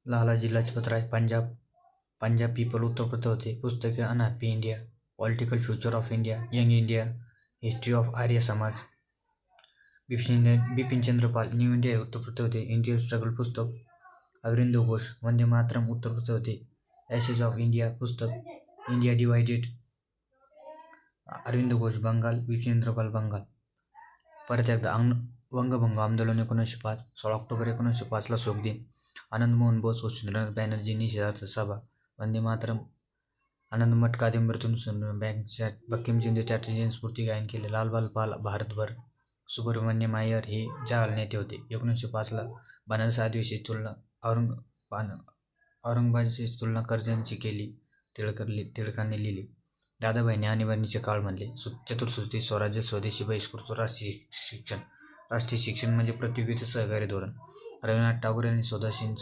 Lalaji Lajpat Rai Punjab people Uttar Pradesh होते. पुस्तके unhappy India, political future of India, young India, history of Arya Samaj. Bipin Pal new India उत्तर प्रदेश होते. Indian struggle पुस्तक. अरविंदो घोष वंदे मातरम उत्तर प्रदेश होते. ॲसेज ऑफ इंडिया पुस्तक. India divided Arvind Ghosh Bengal. बिपिन बंगाल. परत एकदा वंगभंग आंदोलन 1905, 16 ऑक्टोबर 1905ला शोक दिन. आनंद मोहन बोस, वसुंधरा बॅनर्जी निषेधार्थ सभा. वंदे मातरम. आनंद मठ कादंबरीतून बंकिमचंद्र चॅटर्जींनी स्फूर्ती गायन केले. लालबाल पाल भारतभर. सुब्रमण्यम अय्यर हे जहाल नेते होते. 1905ला बनारस अधिवेशनाची तुलना औरंगजेबाची तुलना कर्जनची केली. टिळकांनी लिहिली. दादाभाईंनी आणीबाणीचे काळ म्हणले. चतुसूत्री स्वराज्य, स्वदेशी, बहिष्कृत, राष्ट्रीय शिक्षण म्हणजे प्रतियोगिता सहकारी धोरण. रवींद्रनाथ टागोर यांनी सदाशिवच